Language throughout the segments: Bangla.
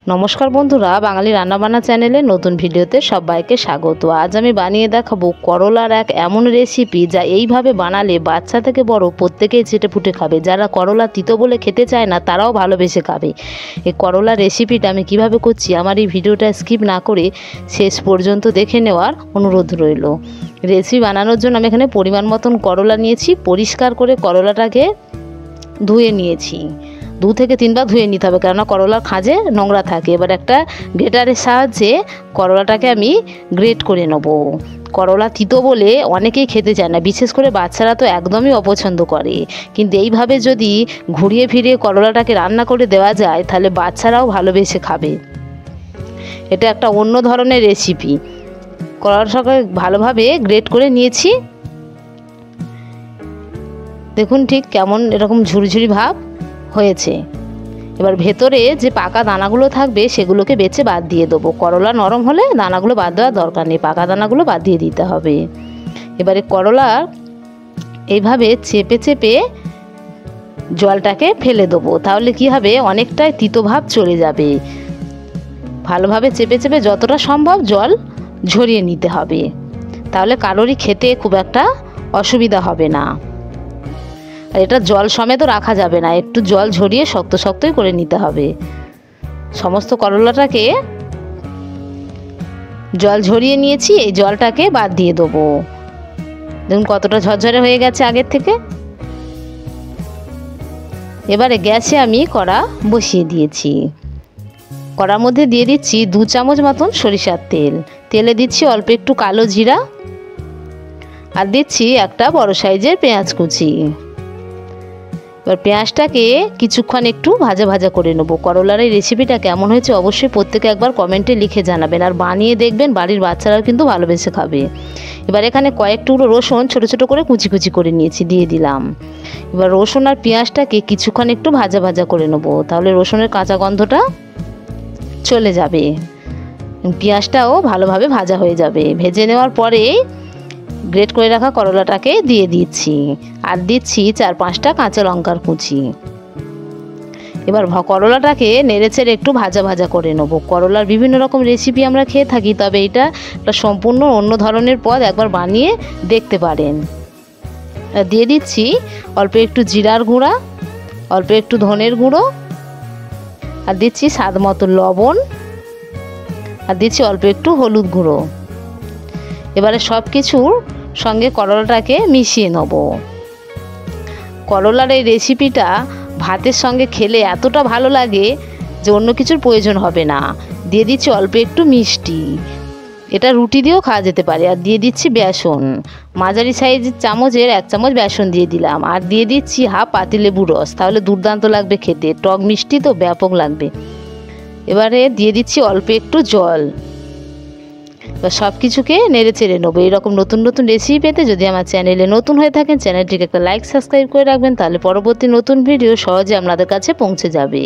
নমস্কার বন্ধুরা, বাঙালি রান্নাবান্না চ্যানেলে নতুন ভিডিওতে সবাইকে স্বাগত। আজ আমি বানিয়ে দেখাবো করলার এক এমন রেসিপি যা এইভাবে বানালে বাচ্চা থেকে বড় প্রত্যেকেই চেটেপুটে খাবে। যারা করলা তিতো বলে খেতে চায় না তারাও ভালোবেসে খাবে। এই করলার রেসিপিটা আমি কিভাবে করছি আমার এই ভিডিওটা স্কিপ না করে শেষ পর্যন্ত দেখে নেওয়ার অনুরোধ রইল। রেসিপি বানানোর জন্য আমি এখানে পরিমাণ মতন করলা নিয়েছি। পরিষ্কার করে করলাটাকে ধুয়ে নিয়েছি। 2 থেকে 3 বার ধুয়ে নিতে হবে, কেননা করলার খাঁজে নোংরা থাকে। এবার একটা গ্রেটারের সাহায্যে করলাটাকে আমি গ্রেট করে নেব। করলা তিতো বলে অনেকেই খেতে চায় না, বিশেষ করে বাচ্চারা তো একদমই অপছন্দ করে। কিন্তু এইভাবে যদি ঘুরিয়ে ফিরিয়ে করলাটাকে রান্না করে দেওয়া যায় তাহলে বাচ্চারাও ভালোবেসে খাবে। এটা একটা অন্য ধরনের রেসিপি। করলাটাকে ভালোভাবে গ্রেট করে নিয়েছি। দেখুন ঠিক কেমন এরকম ঝুরঝুরি ভাব হয়েছে। এবার ভেতরে যে পাকা দানাগুলো থাকবে সেগুলোকে বেছে বাদ দিয়ে দেবো। করলা নরম হলে দানাগুলো বাদ দেওয়ার দরকার নেই, পাকা দানাগুলো বাদ দিয়ে দিতে হবে। এবারে করলা এইভাবে চেপে চেপে জলটাকে ফেলে দেবো, তাহলে কি হবে অনেকটাই তিতো ভাব চলে যাবে। ভালোভাবে চেপে চেপে যতটা সম্ভব জল ঝরিয়ে নিতে হবে, তাহলে কারোরই খেতে খুব একটা অসুবিধা হবে না। আর এটা জল সমেত রাখা যাবে না, একটু জল ঝরিয়ে শক্ত শক্তই করে নিতে হবে। সমস্ত করলাটাকে জল ঝরিয়ে নিয়েছি, এই জলটাকে বাদ দিয়ে দেবো। দেখুন কতটা ঝরঝরে হয়ে গেছে আগের থেকে। এবারে গ্যাসে আমি কড়া বসিয়ে দিয়েছি। কড়ার মধ্যে দিয়ে দিচ্ছি 2 চামচ মতন সরিষার তেল। তেলে দিচ্ছি অল্প একটু কালো জিরা, আর দিচ্ছি একটা বড় সাইজের পেঁয়াজ কুচি। এবার পেঁয়াজটাকে কিছুক্ষণ একটু ভাজা ভাজা করে নেবো। করলার এই রেসিপিটা কেমন হয়েছে অবশ্যই প্রত্যেকে একবার কমেন্টে লিখে জানাবেন, আর বানিয়ে দেখবেন বাড়ির বাচ্চারাও কিন্তু ভালোবেসে খাবে। এবার এখানে কয়েক টুকরো রসুন ছোট ছোট করে কুচি কুচি করে নিয়েছি, দিয়ে দিলাম। এবার রসুন আর পেঁয়াজটাকে কিছুক্ষণ একটু ভাজা ভাজা করে নেবো, তাহলে রসুনের কাঁচা গন্ধটা চলে যাবে, পেঁয়াজটাও ভালোভাবে ভাজা হয়ে যাবে। ভেজে নেওয়ার পরে গ্রেট করে রাখা করলাটাকে দিয়ে দিচ্ছি, আর দিচ্ছি 4-5টা কাঁচা লঙ্কার কুচি। এবার করলাটাকে নেড়েচেড়ে একটু ভাজা ভাজা করে নেব। করলার বিভিন্ন রকম রেসিপি আমরা খেয়ে থাকি, তবে এটা একটা সম্পূর্ণ অন্য ধরনের পদ, একবার বানিয়ে দেখতে পারেন। দিয়ে দিচ্ছি অল্প একটু জিরার গুঁড়া, অল্প একটু ধনের গুঁড়ো, আর দিচ্ছি স্বাদ মতো লবণ, আর দিচ্ছি অল্প একটু হলুদ গুঁড়ো। এবারে সব কিছুর সঙ্গে করলাটাকে মিশিয়ে নেব। করলার এই রেসিপিটা ভাতের সঙ্গে খেলে এতটা ভালো লাগে যে অন্য কিছুর প্রয়োজন হবে না। দিয়ে দিচ্ছি অল্প একটু মিষ্টি, এটা রুটি দিয়েও খাওয়া যেতে পারে। আর দিয়ে দিচ্ছি বেসন, মাঝারি সাইজের চামচের 1 চামচ বেসন দিয়ে দিলাম। আর দিয়ে দিচ্ছি হাফ পাতিলেবুর রস, তাহলে দুর্দান্ত লাগবে খেতে, টক মিষ্টি তো ব্যাপক লাগবে। এবারে দিয়ে দিচ্ছি অল্প একটু জল। এবার সব কিছুকে নেড়ে চেড়ে নেবো। এইরকম নতুন নতুন রেসিপি পেতে যদি আমার চ্যানেলে নতুন হয়ে থাকেন চ্যানেলটিকে একটা লাইক সাবস্ক্রাইব করে রাখবেন, তাহলে পরবর্তী নতুন ভিডিও সহজে আপনাদের কাছে পৌঁছে যাবে।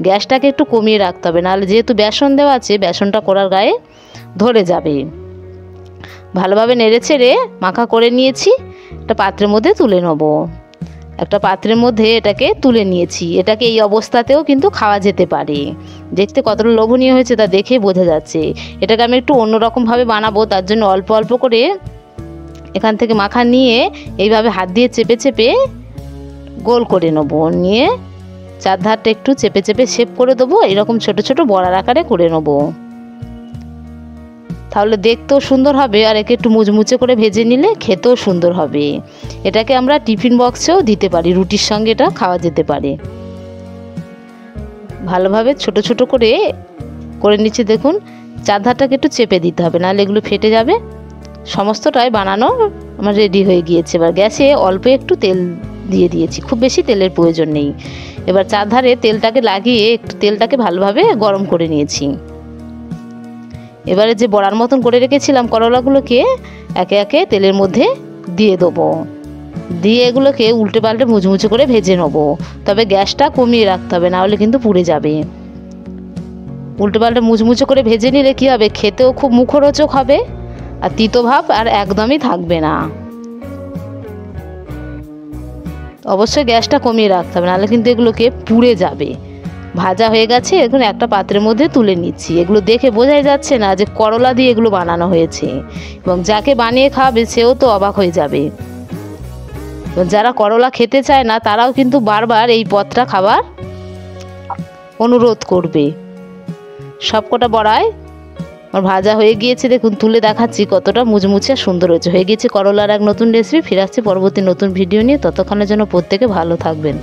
গ্যাসটাকে একটু কমিয়ে রাখতে হবে, নাহলে যেহেতু বেসন দেওয়া আছে বেসনটা কড়ার গায়ে ধরে যাবে। ভালোভাবে নেড়ে চেড়ে মাখা করে নিয়েছি, একটা পাত্রের মধ্যে তুলে নেব। একটা পাত্রের মধ্যে এটাকে তুলে নিয়েছি। এটাকে এই অবস্থাতেও কিন্তু খাওয়া যেতে পারে। দেখতে কতটা লোভনীয় হয়েছে তা দেখে বোঝা যাচ্ছে। এটাকে আমি একটু অন্যরকমভাবে বানাবো, তার জন্য অল্প অল্প করে এখান থেকে মাখা নিয়ে এইভাবে হাত দিয়ে চেপে চেপে গোল করে নেব। নিয়ে চারধারটা একটু চেপে চেপে শেপ করে দেবো, এরকম ছোট ছোট বড়ার আকারে করে নেব, তাহলে দেখতেও সুন্দর হবে। আর একে একটু মুচমুচে করে ভেজে নিলে খেতেও সুন্দর হবে। এটাকে আমরা টিফিন বক্সেও দিতে পারি, রুটির সঙ্গে এটা খাওয়া যেতে পারে। ভালোভাবে ছোট ছোট করে করে নিচ্ছে। দেখুন চারধারটাকে একটু চেপে দিতে হবে, নাহলে এগুলো ফেটে যাবে। সমস্তটাই বানানো আমার রেডি হয়ে গিয়েছে। এবার গ্যাসে অল্প একটু তেল দিয়ে দিয়েছি, খুব বেশি তেলের প্রয়োজন নেই। এবার চারধারে তেলটাকে লাগিয়ে একটু তেলটাকে ভালোভাবে গরম করে নিয়েছি। এবারে যে বড়ার মতন করে রেখেছিলাম করলাগুলোকে একে একে তেলের মধ্যে দিয়ে দেবো, দিয়ে এগুলোকে উল্টে পাল্টে মুচমুচে করে ভেজে নেবো। তবে গ্যাসটা কমিয়ে রাখতে হবে, নাহলে কিন্তু পুড়ে যাবে। উল্টে পাল্টে মুচমুচে করে ভেজে নিলে কী হবে, খেতেও খুব মুখরোচক হবে, আর তিতো ভাব আর একদমই থাকবে না। অবশ্যই গ্যাসটা কমিয়ে রাখতে হবে, নাহলে কিন্তু এগুলোকে পুড়ে যাবে। ভাজা হয়ে গেছে, এখন একটা পাত্রের মধ্যে তুলে নিচ্ছি। এগুলো দেখে বোঝাই যাচ্ছে না যে করলা দিয়ে এগুলো বানানো হয়েছে, এবং যাকে বানিয়ে খাওয়াবে সেও তো অবাক হয়ে যাবে। যারা করলা খেতে চায় না তারাও কিন্তু বারবার এই পদটা খাবার অনুরোধ করবে। সবকটা বড়াই আমার ভাজা হয়ে গিয়েছে, দেখুন তুলে দেখাচ্ছি কতটা মুচমুচে সুন্দর হয়েছে। হয়ে গিয়েছে করলার এক নতুন রেসিপি। ফিরে আসছি পরবর্তী নতুন ভিডিও নিয়ে, ততক্ষণের জন্য প্রত্যেকে ভালো থাকবেন।